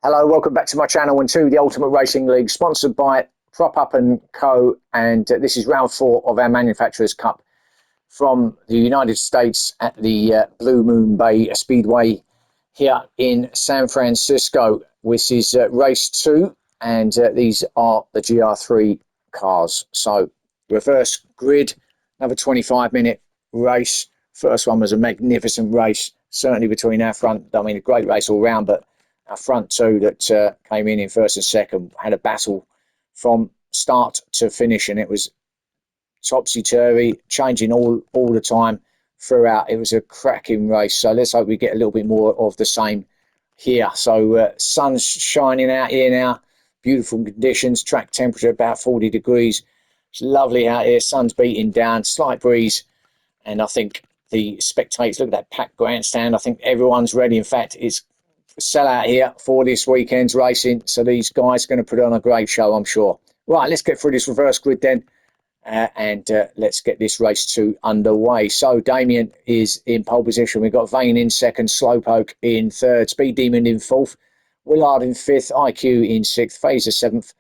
Hello, welcome back to my channel and to the Ultimate Racing League, sponsored by Prop Up and Co. And this is round 4 of our Manufacturers Cup from the United States at the Blue Moon Bay Speedway here in San Francisco. This is race 2, and these are the GR3 cars. So reverse grid, another 25-minute race. First one was a magnificent race, certainly between our front. I mean, a great race all round, but our front two that came in first and second had a battle from start to finish, and it was topsy-turvy, changing all the time throughout. It was a cracking race, so let's hope we get a little bit more of the same here. So sun's shining out here now, beautiful conditions, track temperature about 40 degrees. It's lovely out here, sun's beating down, slight breeze, and I think the spectators, look at that packed grandstand. I think everyone's ready. In fact, it's sell out here for this weekend's racing, so these guys are going to put on a great show, I'm sure. Right, let's get through this reverse grid then, and let's get this race 2 underway. So Damien is in pole position. We've got Vane in second, Slowpoke in third, Speed Demon in fourth, Willard in fifth, IQ in sixth, Phaser seventh,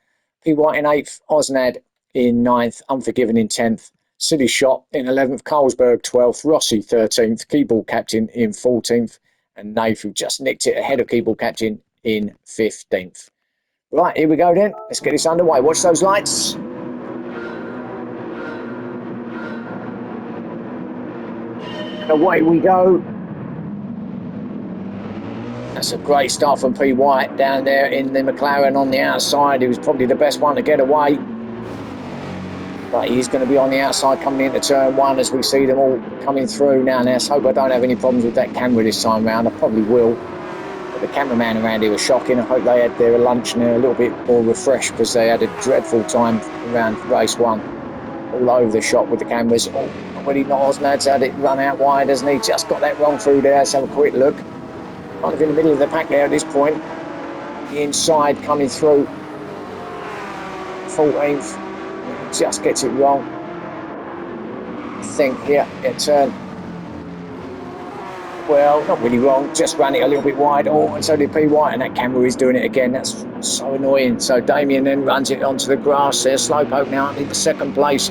P White in eighth, Osnad in ninth, Unforgiven in 10th, City Shot in 11th, Carlsberg 12th, Rossi 13th, Keyboard Captain in 14th, and Nave, who just nicked it ahead of Keyboard Captain in 15th. Right, here we go then. Let's get this underway. Watch those lights. And away we go. That's a great start from P. White down there in the McLaren on the outside. He was probably the best one to get away. But he's going to be on the outside coming into turn 1 as we see them all coming through now. Let's hope I don't have any problems with that camera this time round. I probably will. But the cameraman around here was shocking. I hope they had their lunch and they're a little bit more refreshed, because they had a dreadful time around race 1. All over the shop with the cameras. Oh, already Osnad's had it run out wide, hasn't he? Just got that wrong through there. Let's have a quick look. Kind of in the middle of the pack there at this point. The inside coming through. 14th. Just gets it wrong. I think here at turn, well, not really wrong, just ran it a little bit wide. Oh, and so did P. White, and that camera is doing it again. That's so annoying. So Damien then runs it onto the grass there. Slowpoke now into second place.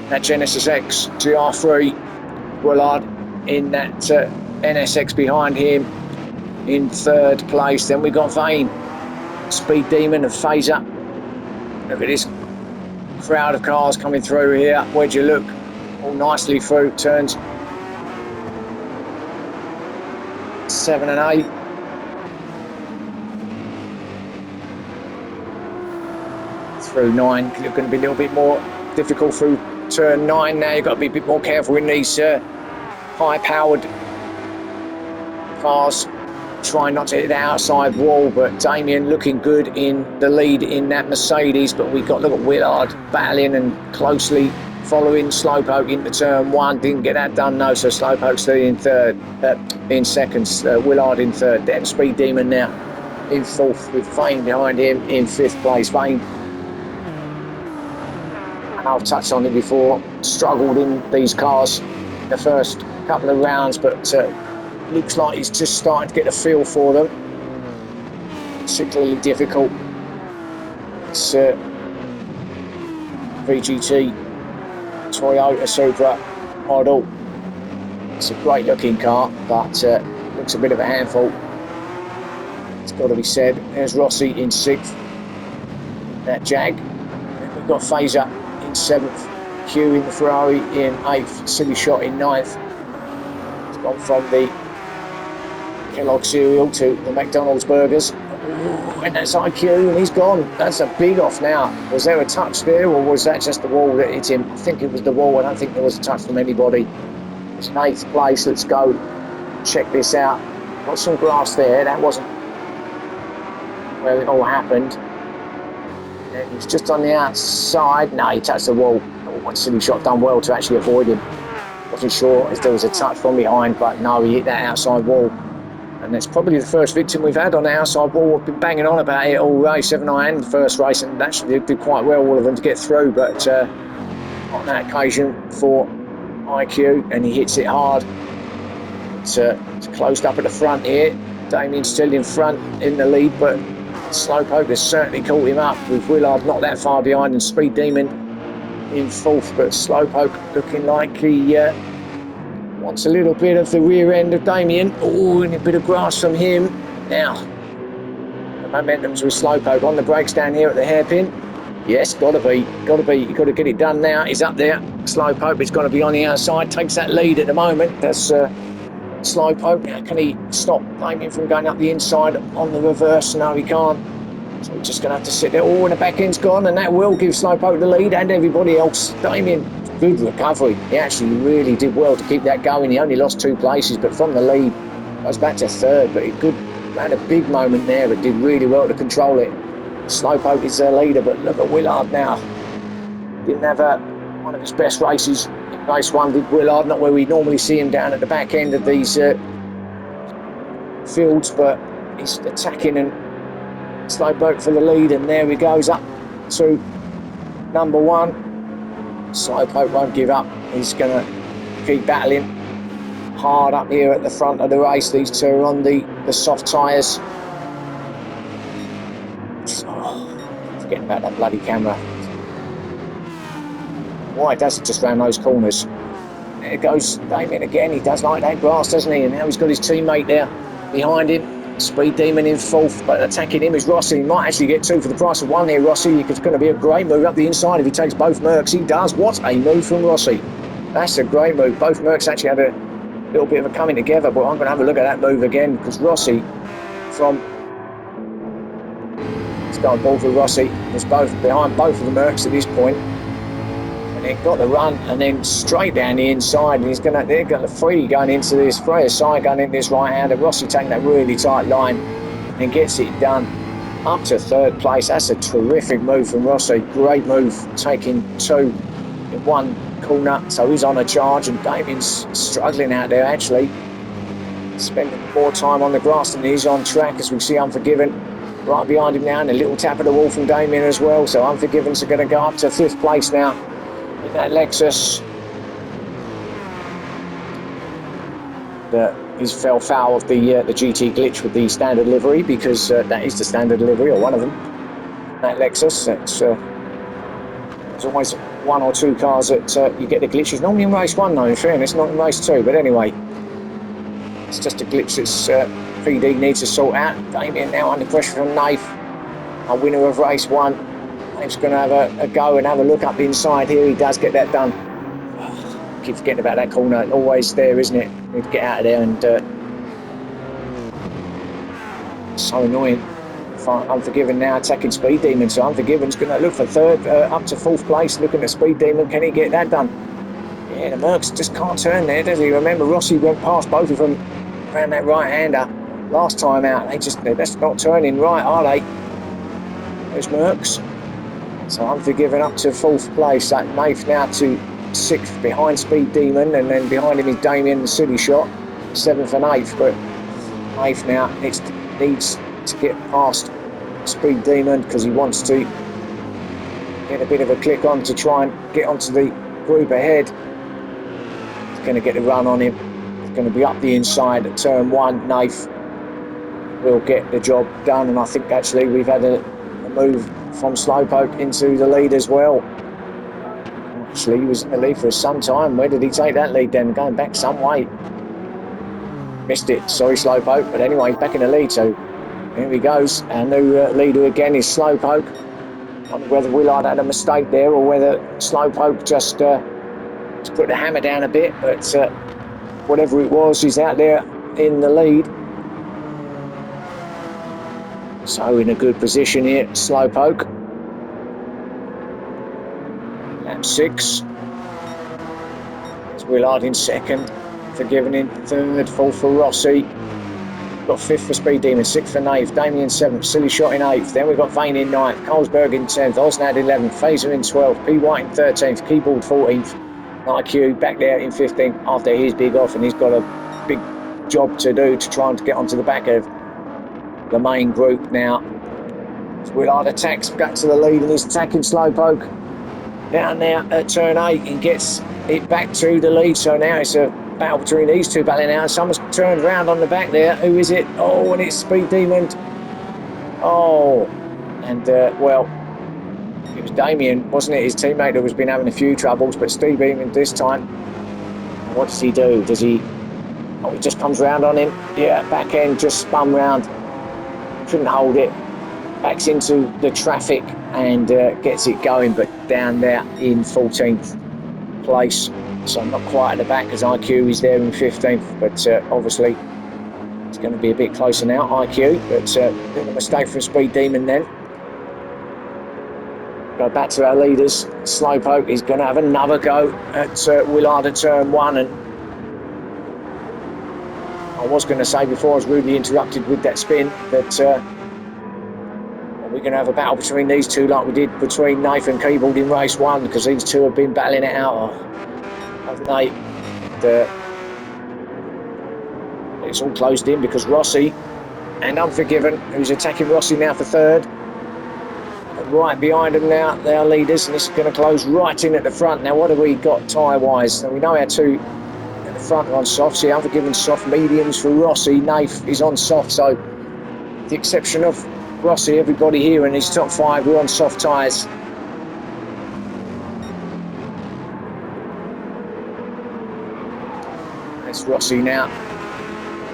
That Genesis X GR3. Willard in that NSX behind him in third place. Then we got Vane, Speed Demon and Phaser. Look at this crowd of cars coming through here. Where'd you look? All nicely through turns 7 and 8. Through 9, it's going to be a little bit more difficult through turn 9 now. You've got to be a bit more careful in these high-powered cars. Trying not to hit the outside wall, but Damien looking good in the lead in that Mercedes. But we got, look at Willard battling and closely following Slowpoke into turn 1. Didn't get that done, no. So Slowpoke's still in third, in second. Willard in third. Then Speed Demon now in fourth, with Vane behind him in 5th place. Vane, I've touched on it before, struggled in these cars the first couple of rounds, but looks like he's just starting to get a feel for them. Particularly difficult. It's VGT Toyota Supra model. It's a great looking car, but looks a bit of a handful. It's got to be said. There's Rossi in 6th. That Jag. Then we've got Phaser in 7th. Q in the Ferrari in 8th. Silly Shot in 9th. It's gone from the Kellogg cereal to the McDonald's burgers. Ooh, and that's IQ, and he's gone. That's a big off now. Was there a touch there, or was that just the wall that hit him? I think it was the wall. I don't think there was a touch from anybody. It's in 8th place. Let's go check this out. Got some grass there. That wasn't where it all happened. And he's just on the outside. No, he touched the wall. Oh, Silly Shot done well to actually avoid him. Wasn't sure if there was a touch from behind, but no, he hit that outside wall. And that's probably the first victim we've had on the outside wall. We've been banging on about it all race, 7 I and the first race, and actually did quite well, all of them, to get through. But on that occasion for IQ, and he hits it hard. It's closed up at the front here. Damien's still in front in the lead, but Slowpoke has certainly caught him up, with Willard not that far behind and Speed Demon in fourth. But Slowpoke looking like he wants a little bit of the rear end of Damien. Oh, and a bit of grass from him. Now, the momentum's with Slowpoke on the brakes down here at the hairpin. Yes, gotta be. You've got to get it done now. He's up there. Slowpoke is going to be on the outside. Takes that lead at the moment. That's Slowpoke. Now, can he stop Damien from going up the inside on the reverse? No, he can't. So we're just going to have to sit there. Oh, and the back end's gone, and that will give Slowpoke the lead and everybody else. Damien, good recovery. He actually really did well to keep that going. He only lost 2 places, but from the lead, goes back to third. But he had a big moment there, but did really well to control it. Slowpoke is their leader, but look at Willard now. Didn't have one of his best races in race 1, did Willard. Not where we normally see him down at the back end of these fields, but he's attacking and Slowpoke for the lead, and there he goes up to number 1. Slowpoke won't give up. He's going to keep battling hard up here at the front of the race. These two are on the soft tyres. Forgetting about that bloody camera. Why does it just round those corners? There goes Damien again. He does like that grass, doesn't he? And now he's got his teammate there behind him. Speed Demon in fourth, but attacking him is Rossi. He might actually get 2 for the price of 1 here, Rossi. It's going to be a great move up the inside if he takes both Mercs. He does. What a move from Rossi. That's a great move. Both Mercs actually had a little bit of a coming together, but I'm going to have a look at that move again, because Rossi from... Let's go on board with Rossi. Was both behind both of the Mercs at this point. And then got the run, and then straight down the inside, and they're going to free going into this, Freya side going into this right hander. Rossi taking that really tight line and gets it done up to third place. That's a terrific move from Rossi. Great move, taking 2 in 1 corner. So he's on a charge, and Damien's struggling out there actually, spending more time on the grass than he's on track, as we see Unforgiven right behind him now, and a little tap of the wall from Damien as well. So Unforgiven's are going to go up to 5th place now in that Lexus. He's fell foul of the GT glitch with the standard livery, because that is the standard livery, or one of them. That Lexus, there's always 1 or 2 cars that you get the glitches. Normally in race 1 though, in fairness, not in race 2. But anyway, it's just a glitch that's PD needs to sort out. Damien now under pressure from Nath, a winner of race 1. Nath's going to have a go and have a look up the inside here. He does get that done. Keep forgetting about that corner. Always there, isn't it? Need to get out of there, and so annoying. Unforgiven now attacking Speed Demon. So Unforgiven's going to look for third, up to 4th place, looking at Speed Demon. Can he get that done? Yeah, the Mercs just can't turn there, does he? Remember, Rossi went past both of them around that right-hander last time out. They're just not turning right, are they? Those Mercs. So Unforgiven up to 4th place. That Nath now to 6th behind Speed Demon, and then behind him is Damien the Silly Shot, 7th and 8th. But Nath now needs to get past Speed Demon, because he wants to get a bit of a click on to try and get onto the group ahead. He's going to get the run on him. It's going to be up the inside at turn 1. Nath will get the job done, and I think actually we've had a move from Slowpoke into the lead as well. Actually, he was in the lead for some time. Where did he take that lead then? Going back some way. Missed it. Sorry, Slowpoke. But anyway, he's back in the lead, so here he goes. Our new leader again is Slowpoke. I wonder whether Willard had a mistake there, or whether Slowpoke just put the hammer down a bit. But whatever it was, he's out there in the lead. So in a good position here, Slowpoke. Lap 6. There's Willard in 2nd. Forgiven in 3rd. 4th for Rossi. Got 5th for Speed Demon. 6th for Nath. Damien 7th. Silly Shot in 8th. Then we've got Vane in 9th. Carlsberg in 10th. Osnad 11th. Phaser in 12th. P. White in 13th. Keyboard 14th. IQ back there in 15th after his big off, and he's got a big job to do to try and get onto the back of the main group now. Willard attacks back to the lead, and he's attacking Slowpoke down there at turn 8 and gets it back to the lead. So now it's a battle between these two battling out. Someone's turned round on the back there. Who is it? Oh, and it's Speed Demon. Oh, and well, it was Damien, wasn't it? His teammate that was been having a few troubles, but Speed Demon this time. What does he do? Does he? Oh, he just comes round on him. Yeah, back end just spun round. Couldn't hold it. Backs into the traffic and gets it going, but down there in 14th place. So not quite at the back as IQ is there in 15th, but obviously it's going to be a bit closer now, IQ, but a little mistake from Speed Demon then. Go back to our leaders. Slowpoke is going to have another go at Willard at turn 1, and I was going to say before I was rudely interrupted with that spin that we're going to have a battle between these two like we did between Nathan and Keyboard in race 1, because these two have been battling it out, haven't they? It's all closed in because Rossi and Unforgiven, who's attacking Rossi now for 3rd. And right behind them now, they are leaders, and this is going to close right in at the front. Now, what have we got tyre-wise? So we know our two at the front are on softs. See, Unforgiven soft, mediums for Rossi. Nath is on soft, so with the exception of Rossi, everybody here in his top 5 were on soft tyres. That's Rossi now.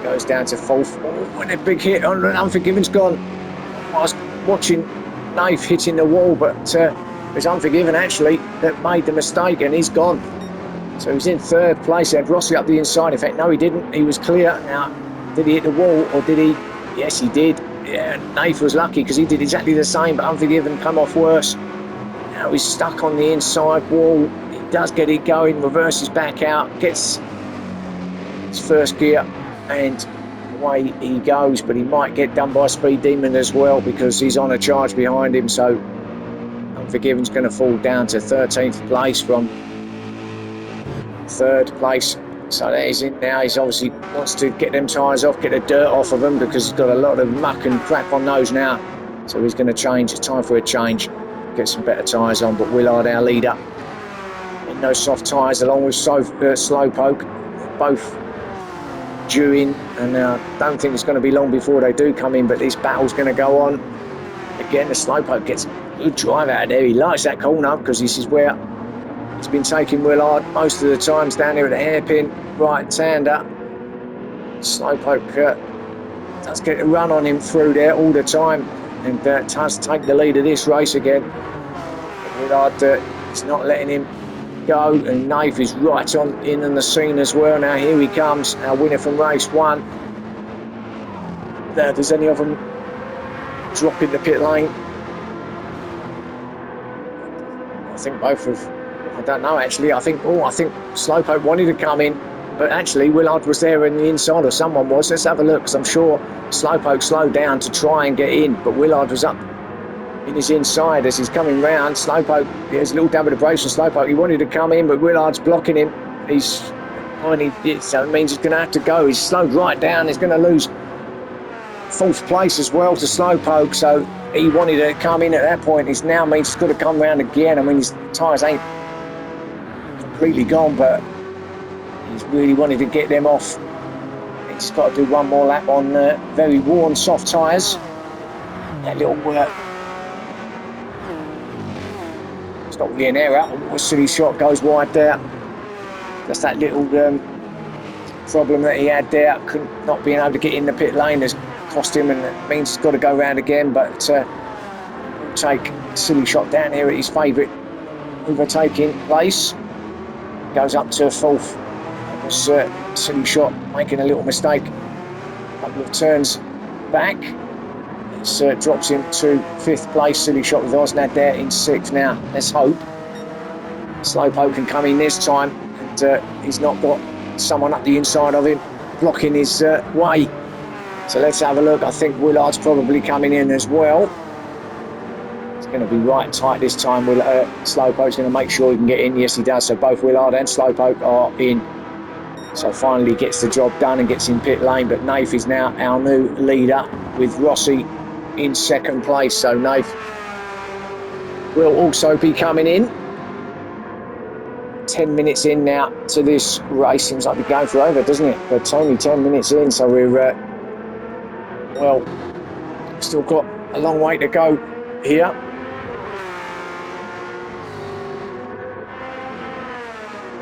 Goes down to 4th. Oh, and a big hit on Unforgiven's gone. I was watching Nath hitting the wall, but it was Unforgiven actually that made the mistake, and he's gone. So he's in 3rd place. He had Rossi up the inside. In fact, no, he didn't. He was clear. Now, did he hit the wall or did he? Yes, he did. Yeah, Nath was lucky because he did exactly the same, but Unforgiven come off worse. Now he's stuck on the inside wall. He does get it going, reverses back out, gets his first gear, and away he goes. But he might get done by Speed Demon as well because he's on a charge behind him. So Unforgiven's going to fall down to 13th place from 3rd place. So there he's in now. He's obviously wants to get them tyres off, get the dirt off of them, because he's got a lot of muck and crap on those now. So he's going to change. It's time for a change. Get some better tyres on. But Willard, our leader, in those soft tyres, along with Slowpoke, both due in. And I don't think it's going to be long before they do come in. But this battle's going to go on. Again, the Slowpoke gets a good drive out of there. He likes that corner because this is where he's been taking Willard most of the times, down here at the hairpin, right-hander. Slowpoke does get a run on him through there all the time, and does take the lead of this race again. Willard is not letting him go, and Nath is right on in the scene as well. Now here he comes, our winner from race 1. Does any of them drop in the pit lane? I think both of. I don't know actually. I think Slowpoke wanted to come in, but actually Willard was there in the inside, or someone was. Let's have a look, because I'm sure Slowpoke slowed down to try and get in, but Willard was up in his inside as he's coming round. Slowpoke, there's a little dab of the brakes from Slowpoke. He wanted to come in, but Willard's blocking him. He's finding it, so it means he's going to have to go. He's slowed right down. He's going to lose 4th place as well to Slowpoke, so he wanted to come in at that point. He's now means he's got to come round again. I mean, his tyres ain't completely gone, but he's really wanted to get them off. He's got to do one more lap on very worn soft tyres. That little it's not really an error. A silly shot goes wide there. Just that little problem that he had there, not being able to get in the pit lane has cost him, and it means he's got to go round again. But take a silly shot down here at his favourite overtaking place. Goes up to 4th. It was silly shot, making a little mistake. A couple of turns back. It drops him to 5th place. Silly shot with Osnad there in 6th. Now let's hope Slowpoke can come in this time, and he's not got someone up the inside of him blocking his way. So let's have a look. I think Willard's probably coming in as well. It's going to be right tight this time. Slowpoke's going to make sure he can get in. Yes, he does. So both Willard and Slowpoke are in. So finally gets the job done and gets in pit lane. But Nath is now our new leader with Rossi in 2nd place. So Nath will also be coming in. 10 minutes in now to this race. Seems like we're going forever, doesn't it? But it's only 10 minutes in, so we're, well, still got a long way to go here.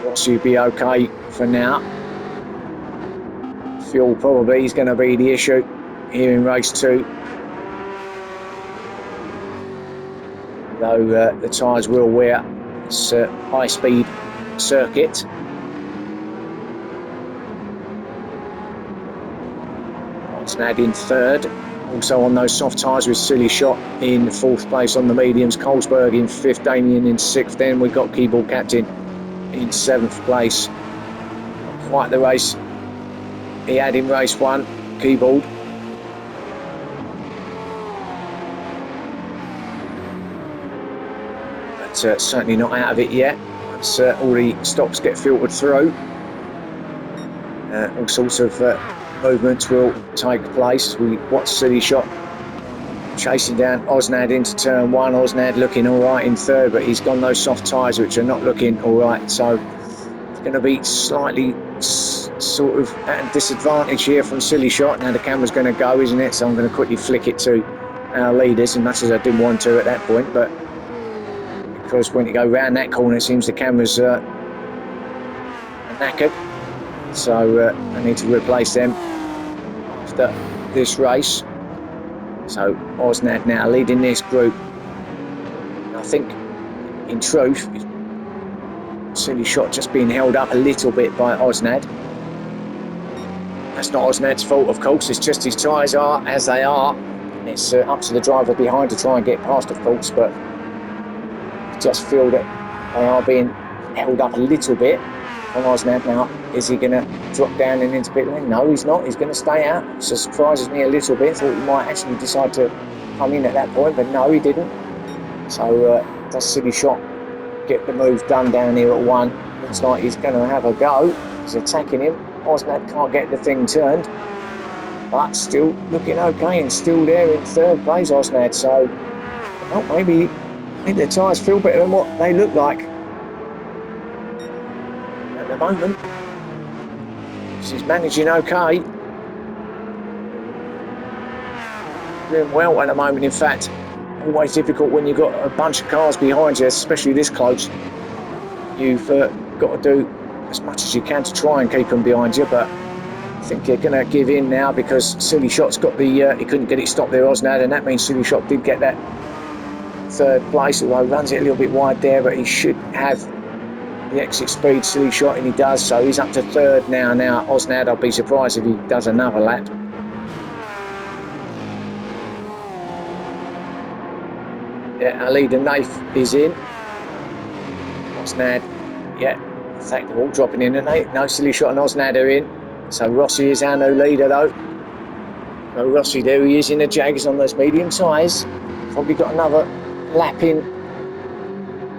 Rossi will be okay for now. Fuel probably is going to be the issue here in race 2. Though the tyres will wear. It's a high-speed circuit. Osnad in 3rd. Also on those soft tyres with Silly Shot in 4th place on the mediums. Colesberg in 5th, Damien in 6th. Then we've got Keyboard Captain in 7th place. Quite the race he had in race 1, Keyboard. But certainly not out of it yet. Once all the stops get filtered through, all sorts of movements will take place. We watch Silly Shot chasing down Osnad into turn 1. Osnad looking alright in 3rd, but he's got those soft tyres which are not looking alright, so it's going to be slightly sort of at a disadvantage here from Silly Shot. Now the camera's going to go, isn't it? So I'm going to quickly flick it to our leaders, as much as I didn't want to at that point, but because when you go round that corner, it seems the camera's knackered, so I need to replace them after this race. So Osnad now leading this group. And I think, in truth, Silly Shot just being held up a little bit by Osnad. That's not Osnad's fault, of course. It's just his tyres are as they are. And it's up to the driver behind to try and get past, of course. But I just feel that they are being held up a little bit on Osnad now. Is he going to drop down and into pit lane? No, he's not. He's going to stay out. So surprises me a little bit. Thought he might actually decide to come in at that point, but no, he didn't. So does Silly Shot get the move done down here at 1? Looks like he's going to have a go. He's attacking him. Osnad can't get the thing turned, but still looking okay and still there in 3rd place, Osnad. So well, maybe the tyres feel better than what they look like at the moment. She's managing okay. Doing well at the moment, in fact. Always difficult when you've got a bunch of cars behind you, especially this close. You've got to do as much as you can to try and keep them behind you, but I think they're going to give in now because Silly Shot's got the... he couldn't get it stopped there, Osnad, and that means Silly Shot did get that 3rd place, although he runs it a little bit wide there, but he should have the exit speed, Silly Shot, and he does, so he's up to 3rd now. Now Osnad, I'll be surprised if he does another lap. Yeah, our leader Nath is in. Osnad, yeah, in fact they're all dropping in, and no, Silly Shot and Osnad are in. So Rossi is our new leader though. No, Rossi there he is in the Jags on those medium tyres. Probably got another lap in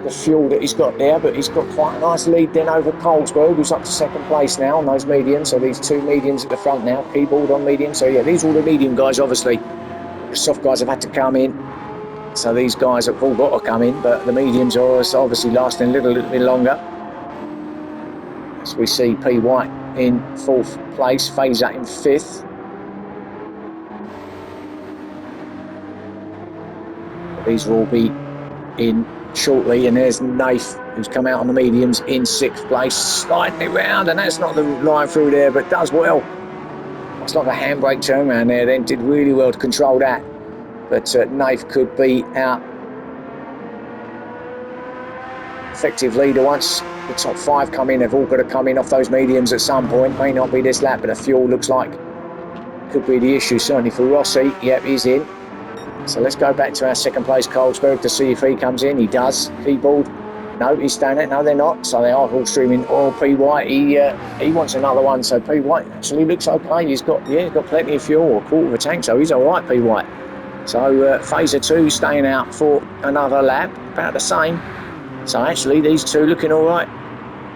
the fuel that he's got there, but he's got quite a nice lead then over Colesberg, who's up to 2nd place now on those mediums. So these 2 mediums at the front now, Keyboard on medium. So yeah, these are all the medium guys, obviously. The soft guys have had to come in, so these guys have all got to come in, but the mediums are obviously lasting a little bit longer. As we see P. White in 4th place, Fazer in 5th. These will all be in shortly, and there's Nath, who's come out on the mediums in 6th place, sliding it round, and that's not the line through there, but does well. It's like a handbrake turn around there, then did really well to control that. But Nath could be our effective leader once the top 5 come in. They've all got to come in off those mediums at some point. May not be this lap, but the fuel looks like could be the issue, certainly for Rossi. Yep, he's in. So let's go back to our 2nd place Colesberg to see if he comes in. He does. Keyboard. No, he's staying there. No, they're not. So they are all streaming. Or P. White, he wants another one. So P. White actually looks okay. He's got plenty of fuel, or a quarter of a tank. So he's all right, P. White. So Fazer 2 staying out for another lap, about the same. So actually these 2 looking all right.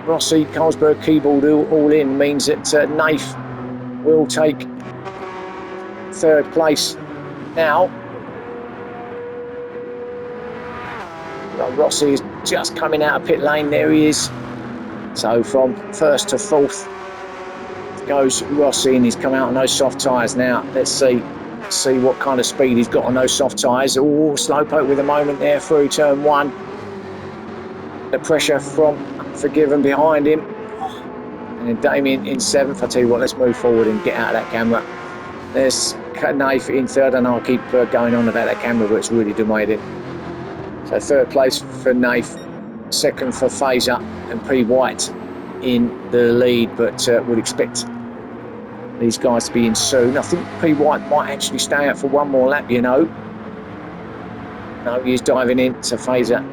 Rossi, Colesberg, Keyboard all in means that Nath will take 3rd place now. Well, Rossi is just coming out of pit lane. There he is. So from first to fourth goes Rossi, and he's come out on those soft tyres now. Let's see what kind of speed he's got on those soft tyres. Oh, Slowpoke with a moment there through turn one. The pressure from Unforgiven behind him. And then Damien in seventh. I'll tell you what, let's move forward and get out of that camera. There's Nath in third, and I'll keep going on about that camera, but it's really demoted. So third place for Nath, second for Fazer, and P. White in the lead, but would expect these guys to be in soon. I think P. White might actually stay out for one more lap, you know. No, he's diving in, so Fazer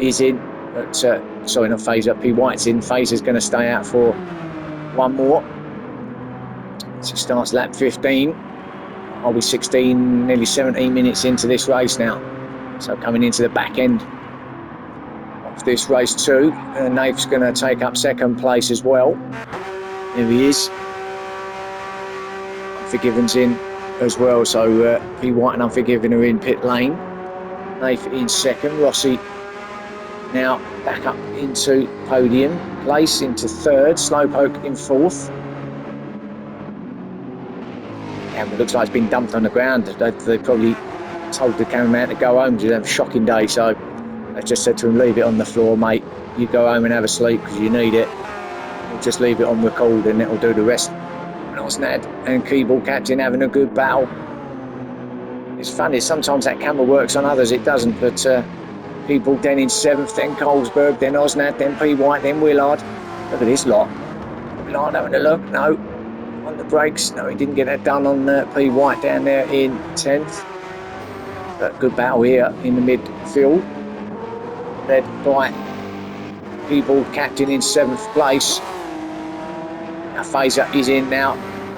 is in, but sorry, not Fazer, P. White's in. Fazer's going to stay out for one more. So starts lap 15. I'll be 16, nearly 17 minutes into this race now. So coming into the back end of this race too. Nath's going to take up second place as well. There he is. Unforgiven's in as well. So P. White and Unforgiven are in pit lane. Nath in second. Rossi now back up into podium place, into third. Slowpoke in fourth. Camera looks like it's been dumped on the ground. They probably told the cameraman to go home. It's a shocking day, so they just said to him, leave it on the floor, mate. You go home and have a sleep because you need it. We'll just leave it on record and it'll do the rest. Osnad and Keyboard Captain having a good battle. It's funny, sometimes that camera works, on others it doesn't, but Keyboard then in seventh, then Colesberg, then Osnad, then P. White, then Willard. Look at this lot. Willard having a look, no. On the brakes, no, he didn't get that done on P. White down there in 10th. But good battle here in the midfield, led by Keyboard Captain in 7th place. Now Fazer is in now,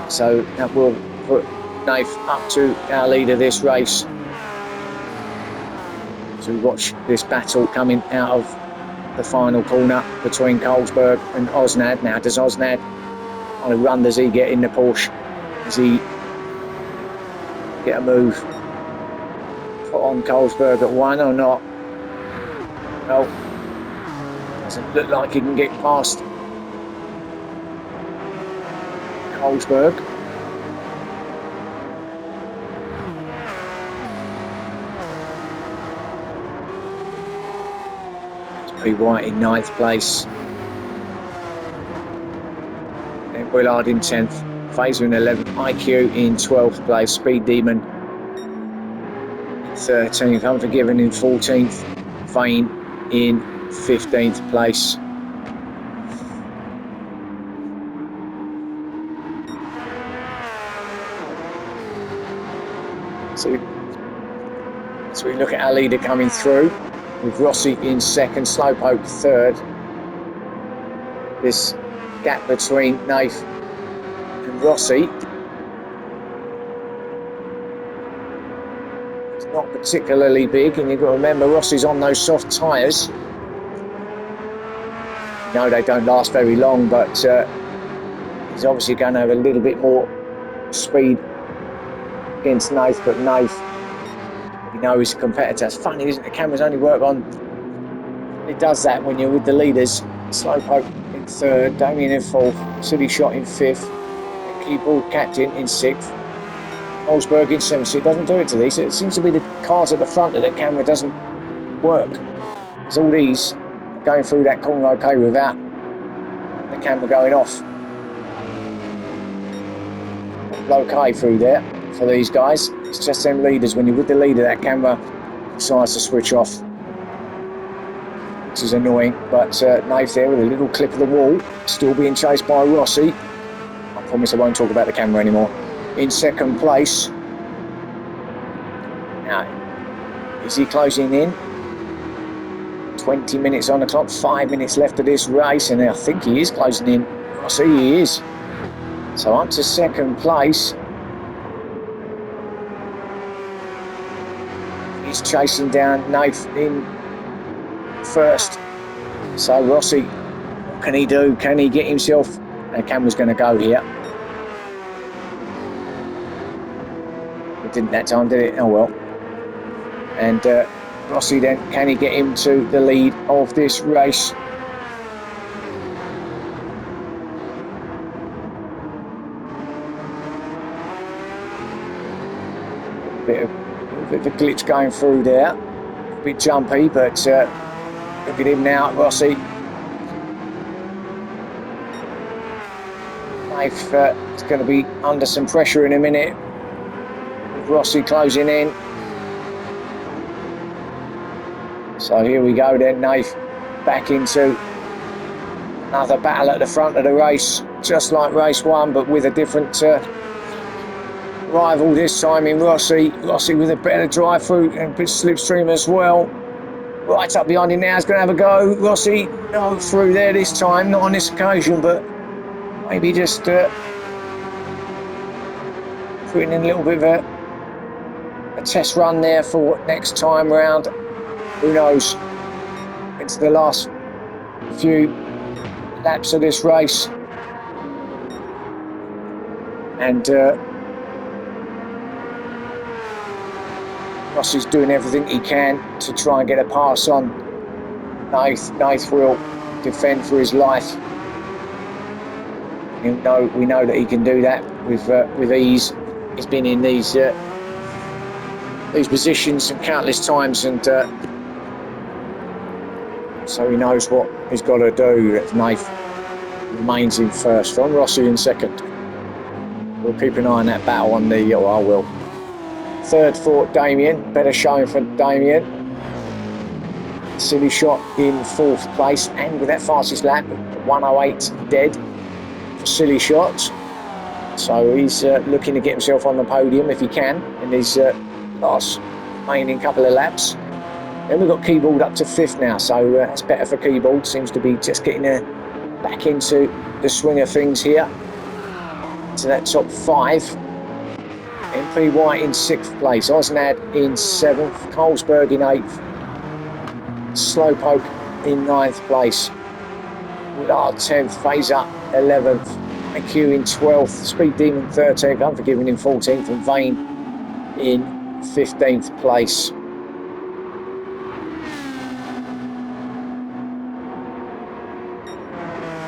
so that will put Nath up to our leader this race. So we watch this battle coming out of the final corner between Colesberg and Osnad. Now does Osnad, on a run does he get in the Porsche? Does he get a move put on Colesberg at one or not? Well, doesn't look like he can get past Colesberg. It's P. White in 9th place. Then Willard in 10th. Fazer in 11th. IQ in 12th place. Speed Demon 13th. Unforgiven in 14th. Vane in 15th place. So we look at our leader coming through with Rossi in second, Slowpoke third. This gap between Nath and Rossi is not particularly big, and you've got to remember Rossi's on those soft tyres. No, they don't last very long, but he's obviously going to have a little bit more speed against Nath, but Nath, you know, his competitor. It's funny, isn't it? The cameras only work on, it does that when you're with the leaders. Slowpoke in third, Damien in fourth, City Shot in fifth, Keyboard Captain in sixth, Colesberg in seventh. So it doesn't do it to these. It seems to be the cars at the front that the camera doesn't work. Because all these are going through that corner okay without the camera going off. Okay through there for these guys. It's just them leaders. When you're with the leader, that camera decides to switch off, which is annoying. But Nath there with a little clip of the wall, still being chased by Rossi. I promise I won't talk about the camera anymore. In second place. Now, is he closing in? 20 minutes on the clock, 5 minutes left of this race, and I think he is closing in. Rossi, he is. So up to second place. He's chasing down Nath in first. So Rossi, what can he do? Can he get himself? The camera's going to go here. It didn't that time, did it? Oh well. And Rossi then, can he get into the lead of this race? bit of a glitch going through there. A bit jumpy, but look at him now, Rossi. Naif is going to be under some pressure in a minute. With Rossi closing in. So here we go then, Naif back into another battle at the front of the race, just like race one, but with a different rival this time in Rossi. Rossi with a better drive through and a bit slipstream as well. Right up behind him now is going to have a go. Rossi, no, through there this time, not on this occasion, but maybe just putting in a little bit of a test run there for next time round. Who knows? Into the last few laps of this race, and Rossi's doing everything he can to try and get a pass on. Nath will defend for his life. We know that he can do that with ease. He's been in these positions countless times, and so he knows what he's got to do. Nath remains in first, from Rossi in second. We'll keep an eye on that battle on the, or I will. Third for Damien, better showing for Damien. Silly Shot in fourth place, and with that fastest lap, 1:08 dead for Silly Shot. So he's looking to get himself on the podium if he can in his last remaining couple of laps. Then we've got Keyboard up to fifth now, so that's better for Keyboard. Seems to be just getting back into the swing of things here, to that top five. MP White in sixth place, Osnad in seventh, Colesberg in eighth, Slowpoke in ninth place, Willard 10th, Fazer 11th, IQ in 12th, Speed Demon 13th, Unforgiven in 14th, and Vane in 15th place.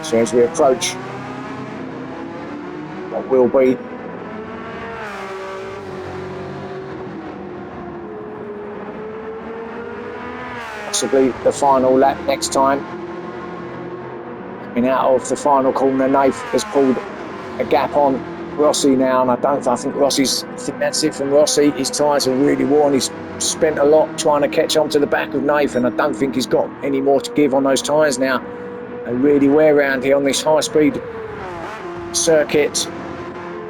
So as we approach what will be possibly the final lap next time, coming out of the final corner, Nath has pulled a gap on Rossi now, and I think that's it from Rossi. His tyres are really worn. He's spent a lot trying to catch on to the back of Nath, and I don't think he's got any more to give on those tyres now. They really wear around here on this high-speed circuit.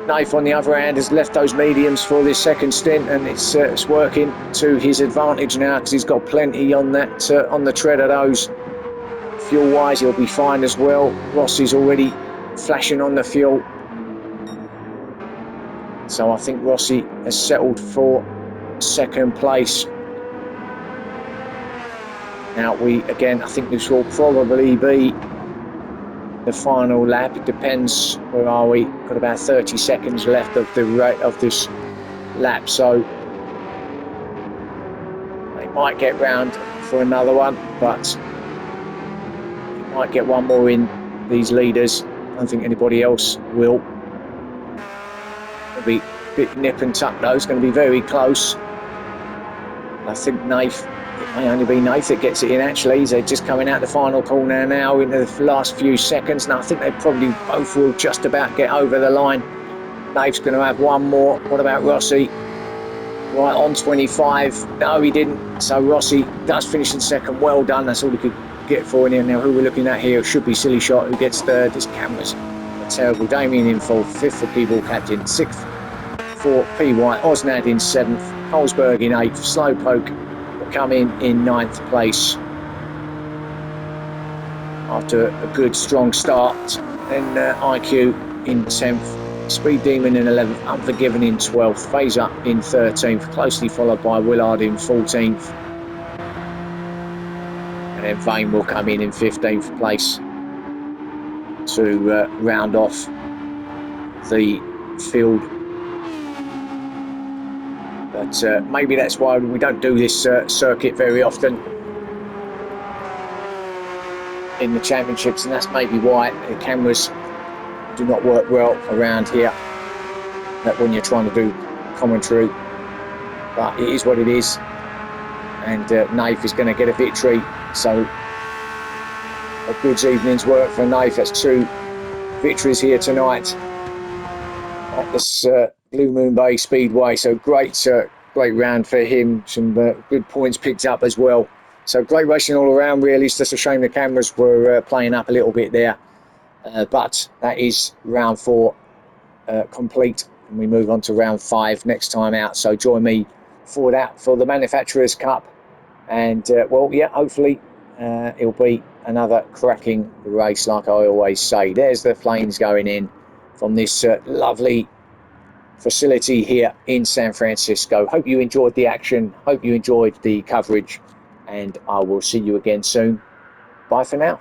Nath, on the other hand, has left those mediums for this second stint, and it's working to his advantage now, because he's got plenty on that on the tread of those. Fuel-wise, he'll be fine as well. Rossi's already flashing on the fuel, so I think Rossi has settled for second place. Now I think this will probably be the final lap. It depends, where are we? Got about 30 seconds left of this lap, so they might get round for another one, but you might get one more in, these leaders. I don't think anybody else will. It'll be a bit nip and tuck though. It's going to be very close. I think it may only be Nath that gets it in actually. They're just coming out the final corner now into the last few seconds, and I think they probably both will just about get over the line. Nath's going to have one more. What about Rossi? Right on 25. No, he didn't. So Rossi does finish in second. Well done. That's all he could get for him. Now who we're looking at here should be Silly Shot, who gets third. This camera's terrible. Damien in fourth. Fifth for Keyboard Captain. Sixth for P. White. Osnad in seventh. Colesberg in eighth. Slowpoke come in ninth place after a good strong start. Then IQ in 10th, Speed Demon in 11th, Unforgiven in 12th, Fazer in 13th, closely followed by Willard in 14th, and then Vane will come in 15th place to round off the field. But maybe that's why we don't do this circuit very often in the championships, and that's maybe why the cameras do not work well around here, that when you're trying to do commentary. but it is what it is. And Nath is going to get a victory. So a good evening's work for Nath. That's 2 victories here tonight at this Blue Moon Bay Speedway. So great round for him. Some good points picked up as well. So great racing all around, really. It's just a shame the cameras were playing up a little bit there. But that is round 4 complete. And we move on to round 5 next time out. So join me for that, for the Manufacturers Cup. And, well, yeah, hopefully it'll be another cracking race, like I always say. There's the flames going in from this lovely facility here in San Francisco. Hope you enjoyed the action. Hope you enjoyed the coverage. And I will see you again soon. Bye for now.